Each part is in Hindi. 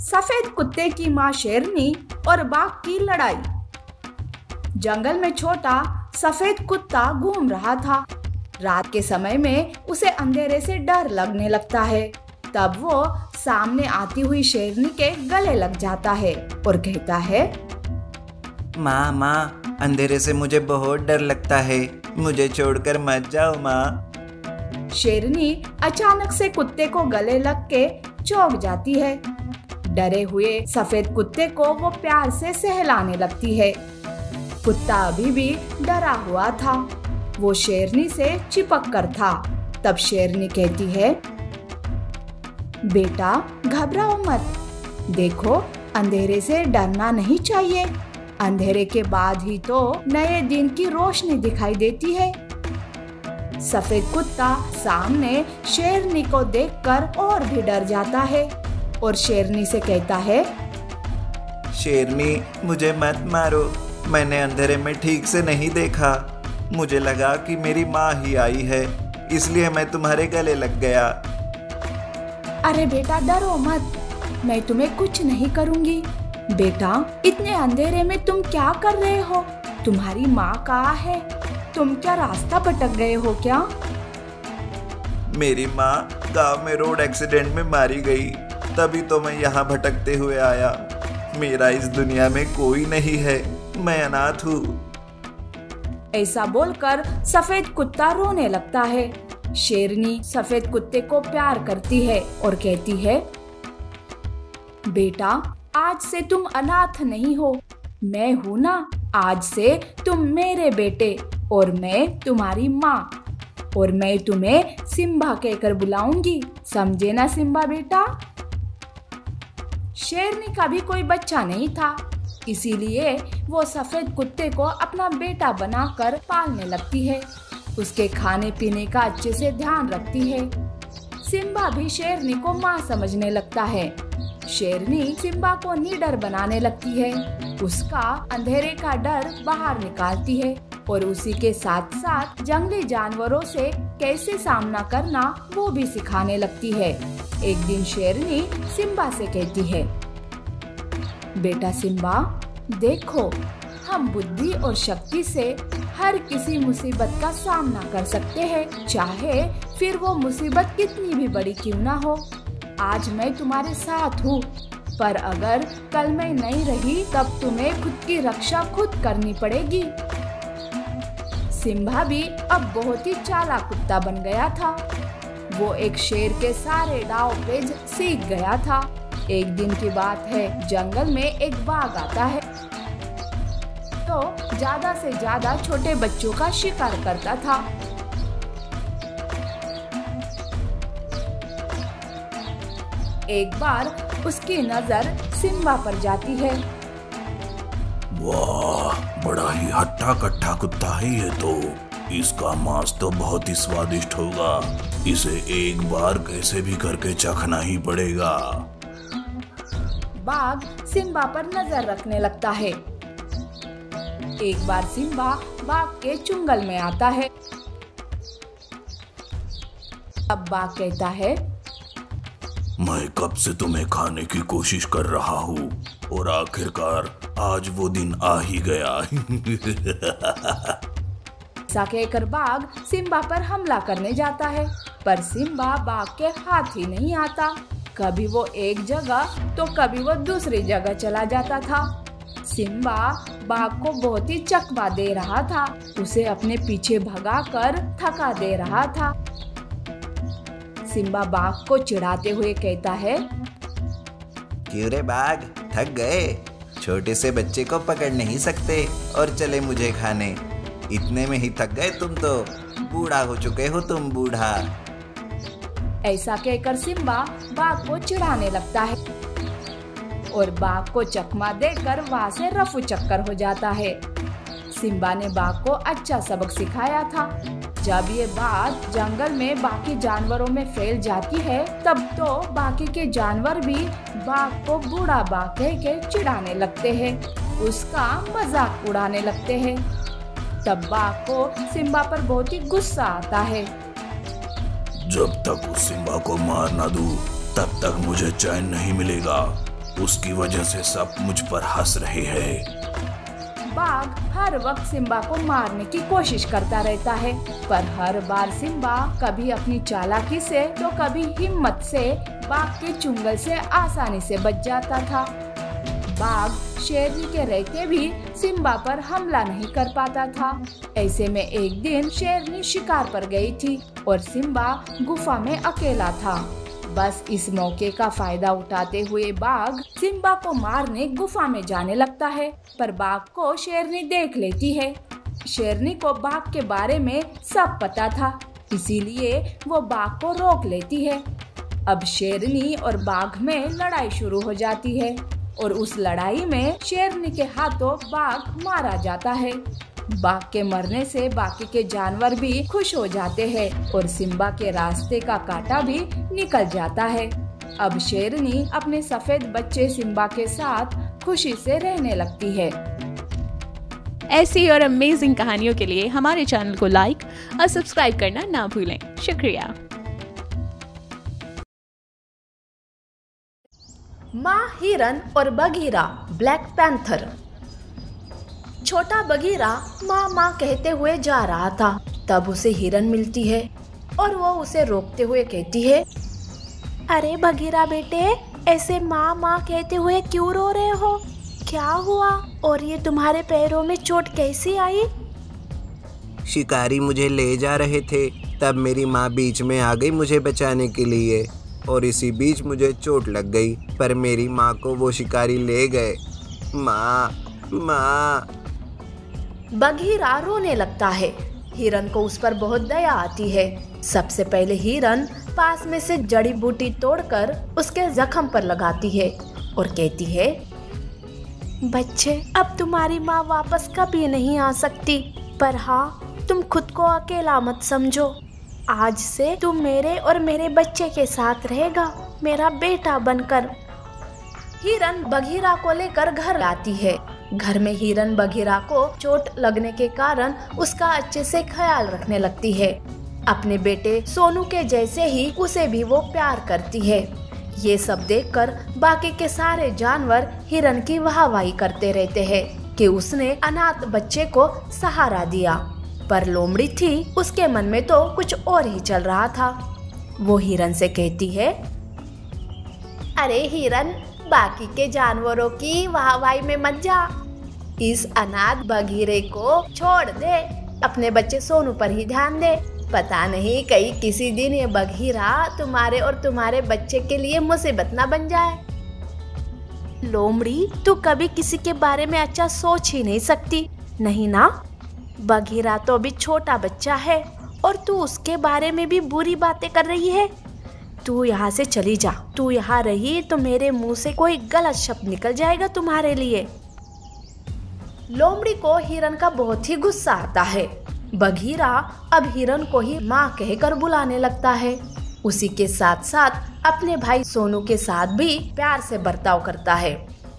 सफेद कुत्ते की माँ शेरनी और बाघ की लड़ाई। जंगल में छोटा सफेद कुत्ता घूम रहा था। रात के समय में उसे अंधेरे से डर लगने लगता है। तब वो सामने आती हुई शेरनी के गले लग जाता है और कहता है, माँ माँ, अंधेरे से मुझे बहुत डर लगता है, मुझे छोड़कर मत जाओ माँ। शेरनी अचानक से कुत्ते को गले लग के चौंक जाती है। डरे हुए सफेद कुत्ते को वो प्यार से सहलाने लगती है। कुत्ता अभी भी डरा हुआ था, वो शेरनी से चिपक कर था। तब शेरनी कहती है, बेटा घबराओ मत, देखो अंधेरे से डरना नहीं चाहिए, अंधेरे के बाद ही तो नए दिन की रोशनी दिखाई देती है। सफेद कुत्ता सामने शेरनी को देखकर और भी डर जाता है और शेरनी से कहता है, शेरनी मुझे मत मारो, मैंने अंधेरे में ठीक से नहीं देखा, मुझे लगा कि मेरी माँ ही आई है, इसलिए मैं तुम्हारे गले लग गया। अरे बेटा डरो मत, मैं तुम्हें कुछ नहीं करूँगी। बेटा इतने अंधेरे में तुम क्या कर रहे हो? तुम्हारी माँ कहाँ है? तुम क्या रास्ता भटक गए हो क्या? मेरी माँ गांव में रोड एक्सीडेंट में मारी गई, तभी तो मैं यहाँ भटकते हुए आया। मेरा इस दुनिया में कोई नहीं है, मैं अनाथ हूँ। ऐसा बोलकर सफेद कुत्ता रोने लगता है। शेरनी सफेद कुत्ते को प्यार करती है और कहती है, बेटा आज से तुम अनाथ नहीं हो, मैं हूँ ना, आज से तुम मेरे बेटे और मैं तुम्हारी माँ, और मैं तुम्हें सिम्बा कहकर बुलाऊंगी, समझे ना सिम्बा बेटा। शेरनी का भी कोई बच्चा नहीं था, इसीलिए वो सफेद कुत्ते को अपना बेटा बनाकर पालने लगती है। उसके खाने पीने का अच्छे से ध्यान रखती है। सिम्बा भी शेरनी को माँ समझने लगता है। शेरनी सिम्बा को निडर बनाने लगती है, उसका अंधेरे का डर बाहर निकालती है और उसी के साथ साथ जंगली जानवरों से कैसे सामना करना वो भी सिखाने लगती है। एक दिन शेरनी सिम्बा से कहती है, बेटा सिम्बा देखो, हम बुद्धि और शक्ति से हर किसी मुसीबत का सामना कर सकते हैं, चाहे फिर वो मुसीबत कितनी भी बड़ी क्यों ना हो। आज मैं तुम्हारे साथ हूँ, पर अगर कल मैं नहीं रही तब तुम्हें खुद की रक्षा खुद करनी पड़ेगी। सिम्बा भी अब बहुत ही चालाक कुत्ता बन गया था। वो एक शेर के सारे दाव पेच सीख गया था। एक दिन की बात है, जंगल में एक बाघ आता है तो ज्यादा से ज्यादा छोटे बच्चों का शिकार करता था। एक बार उसकी नजर सिम्बा पर जाती है। वाह, बड़ा ही हट्टा कट्टा कुत्ता है ये तो, इसका मांस तो बहुत ही स्वादिष्ट होगा, इसे एक बार कैसे भी करके चखना ही पड़ेगा। बाघ सिम्बा पर नजर रखने लगता है। एक बार सिम्बा बाघ के चुंगल में आता है। अब बाघ कहता है, मैं कब से तुम्हें खाने की कोशिश कर रहा हूँ और आखिरकार आज वो दिन आ ही गया। ऐसा कहकर बाघ सिम्बा पर हमला करने जाता है, पर सिम्बा बाघ के हाथ ही नहीं आता। कभी वो एक जगह तो कभी वो दूसरी जगह चला जाता था। सिम्बा बाघ को बहुत ही चकवा दे रहा था, उसे अपने पीछे भगाकर थका दे रहा था। सिम्बा बाघ को चिढ़ाते हुए कहता है, क्यों रे बाघ, थक गए? छोटे से बच्चे को पकड़ नहीं सकते और चले मुझे खाने, इतने में ही थक गए तुम तो, बूढ़ा हो चुके हो तुम, बूढ़ा। ऐसा कहकर सिम्बा बाघ को चिढ़ाने लगता है और बाघ को चकमा देकर वहाँ से रफू चक्कर हो जाता है। सिम्बा ने बाघ को अच्छा सबक सिखाया था। जब ये बात जंगल में बाकी जानवरों में फैल जाती है, तब तो बाकी के जानवर भी बाघ को बूढ़ा बाघ कह के चिढ़ाने लगते हैं, उसका मजाक उड़ाने लगते हैं। तब बाघ को सिम्बा पर बहुत ही गुस्सा आता है। जब तक उस सिम्बा को मार ना दूं, तब तक मुझे चैन नहीं मिलेगा। उसकी वजह से सब मुझ पर हंस रहे हैं। बाघ हर वक्त सिम्बा को मारने की कोशिश करता रहता है, पर हर बार सिम्बा कभी अपनी चालाकी से तो कभी हिम्मत से बाघ के चुंगल से आसानी से बच जाता था। बाघ शेरनी के रहते भी सिम्बा पर हमला नहीं कर पाता था। ऐसे में एक दिन शेरनी शिकार पर गई थी और सिम्बा गुफा में अकेला था। बस इस मौके का फायदा उठाते हुए बाघ सिम्बा को मारने गुफा में जाने लगता है, पर बाघ को शेरनी देख लेती है। शेरनी को बाघ के बारे में सब पता था, इसीलिए वो बाघ को रोक लेती है। अब शेरनी और बाघ में लड़ाई शुरू हो जाती है और उस लड़ाई में शेरनी के हाथों बाघ मारा जाता है। बाघ के मरने से बाकी के जानवर भी खुश हो जाते हैं और सिम्बा के रास्ते का कांटा भी निकल जाता है। अब शेरनी अपने सफेद बच्चे सिम्बा के साथ खुशी से रहने लगती है। ऐसी और अमेजिंग कहानियों के लिए हमारे चैनल को लाइक और सब्सक्राइब करना ना भूलें। शुक्रिया। माँ हिरन और बगीरा, ब्लैक पैंथर। छोटा बगीरा माँ माँ कहते हुए जा रहा था, तब उसे हिरन मिलती है और वो उसे रोकते हुए कहती है, अरे बगीरा बेटे, ऐसे माँ माँ कहते हुए क्यों रो रहे हो? क्या हुआ और ये तुम्हारे पैरों में चोट कैसी आई? शिकारी मुझे ले जा रहे थे, तब मेरी माँ बीच में आ गई मुझे बचाने के लिए और इसी बीच मुझे चोट लग गई, पर मेरी माँ को वो शिकारी ले गए। माँ माँ। बगीरा रोने लगता है। हिरन को उस पर बहुत दया आती है। सबसे पहले हिरन पास में से जड़ी बूटी तोड़कर उसके जख्म पर लगाती है और कहती है, बच्चे, अब तुम्हारी माँ वापस कभी नहीं आ सकती, पर हाँ, तुम खुद को अकेला मत समझो। आज से तुम मेरे और मेरे बच्चे के साथ रहेगा, मेरा बेटा बनकर। हिरन बगीरा को लेकर घर लाती है। घर में हिरन बगीरा को चोट लगने के कारण उसका अच्छे से ख्याल रखने लगती है। अपने बेटे सोनू के जैसे ही उसे भी वो प्यार करती है। ये सब देखकर बाकी के सारे जानवर हिरन की वाहवाही करते रहते हैं कि उसने अनाथ बच्चे को सहारा दिया, पर लोमड़ी थी, उसके मन में तो कुछ और ही चल रहा था। वो हिरन से कहती है, अरे हिरन, बाकी के जानवरों की वाहवाही में मत जा, इस अनाथ बगीरे को छोड़ दे, अपने बच्चे सोनू पर ही ध्यान दे। पता नहीं कहीं किसी दिन ये बगीरा तुम्हारे और तुम्हारे बच्चे के लिए मुसीबत ना बन जाए। लोमड़ी, तू कभी किसी के बारे में अच्छा सोच ही नहीं सकती, नहीं ना? बगीरा तो अभी छोटा बच्चा है और तू उसके बारे में भी बुरी बातें कर रही है। तू यहाँ से चली जा। तू यहाँ रही तो मेरे मुंह से कोई गलत शब्द निकल जाएगा तुम्हारे लिए। लोमड़ी को हिरन का बहुत ही गुस्सा आता है। बगीरा अब हिरन को ही माँ कहकर बुलाने लगता है। उसी के साथ साथ अपने भाई सोनू के साथ भी प्यार से बर्ताव करता है,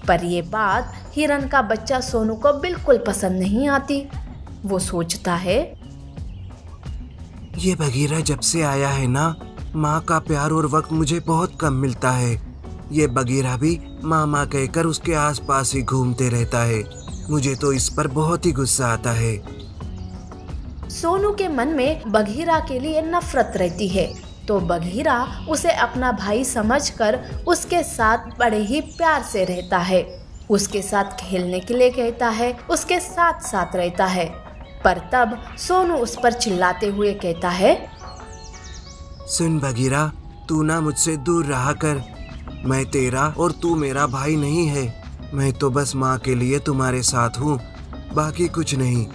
पर ये बात हिरन का बच्चा सोनू को बिल्कुल पसंद नहीं आती। वो सोचता है, ये बगीरा जब से आया है ना, माँ का प्यार और वक्त मुझे बहुत कम मिलता है। ये बगीरा भी माँ माँ कहकर उसके आसपास ही घूमते रहता है। मुझे तो इस पर बहुत ही गुस्सा आता है। सोनू के मन में बगीरा के लिए नफरत रहती है, तो बगीरा उसे अपना भाई समझकर उसके साथ बड़े ही प्यार से रहता है। उसके साथ खेलने के लिए कहता है, उसके साथ साथ रहता है। पर तब सोनू उस पर चिल्लाते हुए कहता है, सुन बगीरा, तू ना मुझसे दूर रहा कर। मैं तेरा और तू मेरा भाई नहीं है। मैं तो बस माँ के लिए तुम्हारे साथ हूँ, बाकी कुछ नहीं।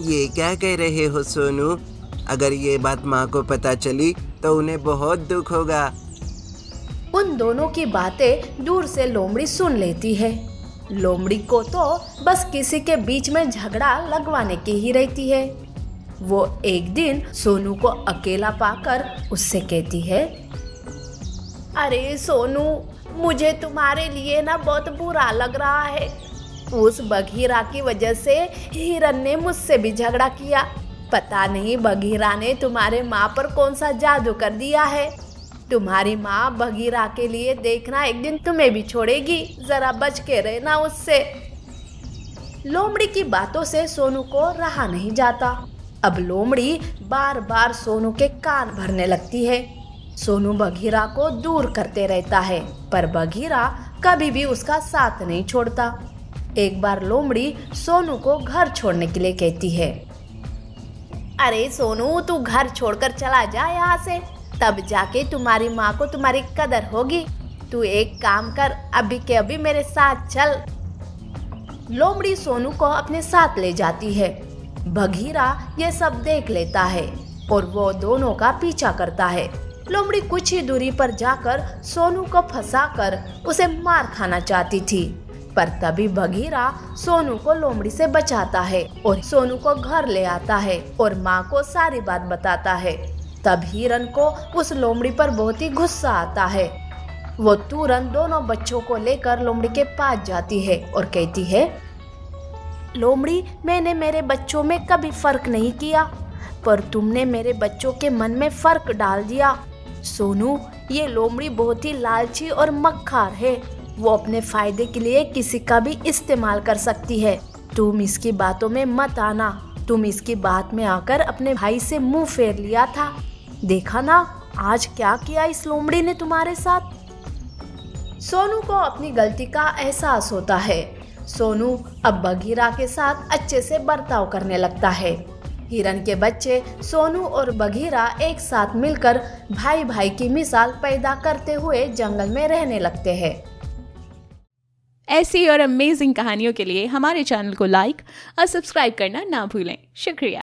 ये क्या कह रहे हो सोनू? अगर ये बात माँ को पता चली तो उन्हें बहुत दुख होगा। उन दोनों की बातें दूर से लोमड़ी सुन लेती है। लोमड़ी को तो बस किसी के बीच में झगड़ा लगवाने की ही रहती है। वो एक दिन सोनू को अकेला पाकर उससे कहती है, अरे सोनू, मुझे तुम्हारे लिए ना बहुत बुरा लग रहा है। उस बगीरा की वजह से हिरन ने मुझसे भी झगड़ा किया। पता नहीं बगीरा ने तुम्हारे माँ पर कौन सा जादू कर दिया है। तुम्हारी माँ बगीरा के लिए देखना एक दिन तुम्हें भी छोड़ेगी, जरा बच के रहना उससे। लोमड़ी की बातों से सोनू को रहा नहीं जाता। अब लोमड़ी बार बार सोनू के कान भरने लगती है। सोनू बगीरा को दूर करते रहता है, पर बगीरा कभी भी उसका साथ नहीं छोड़ता। एक बार लोमड़ी सोनू को घर छोड़ने के लिए कहती है, अरे सोनू, तू घर छोड़कर चला जा यहाँ से, तब जाके तुम्हारी माँ को तुम्हारी कदर होगी। तू एक काम कर, अभी के अभी मेरे साथ चल। लोमड़ी सोनू को अपने साथ ले जाती है। बगीरा ये सब देख लेता है और वो दोनों का पीछा करता है। लोमड़ी कुछ ही दूरी पर जाकर सोनू को फंसाकर उसे मार खाना चाहती थी, पर तभी बगीरा सोनू को लोमड़ी से बचाता है और सोनू को घर ले आता है और माँ को सारी बात बताता है। तब हिरन को उस लोमड़ी पर बहुत ही गुस्सा आता है। वो तुरंत दोनों बच्चों को लेकर लोमड़ी के पास जाती है और कहती है, लोमड़ी, मैंने मेरे बच्चों में कभी फर्क नहीं किया, पर तुमने मेरे बच्चों के मन में फर्क डाल दिया। सोनू, ये लोमड़ी बहुत ही लालची और मक्कार है। वो अपने फायदे के लिए किसी का भी इस्तेमाल कर सकती है। तुम इसकी बातों में मत आना। तुम इसकी बात में आकर अपने भाई से मुंह फेर लिया था। देखा ना आज क्या किया इस लोमड़ी ने तुम्हारे साथ। सोनू को अपनी गलती का एहसास होता है। सोनू अब बगीरा के साथ अच्छे से बर्ताव करने लगता है। हिरन के बच्चे सोनू और बगीरा एक साथ मिलकर भाई भाई की मिसाल पैदा करते हुए जंगल में रहने लगते हैं। ऐसी और अमेजिंग कहानियों के लिए हमारे चैनल को लाइक और सब्सक्राइब करना ना भूलें। शुक्रिया।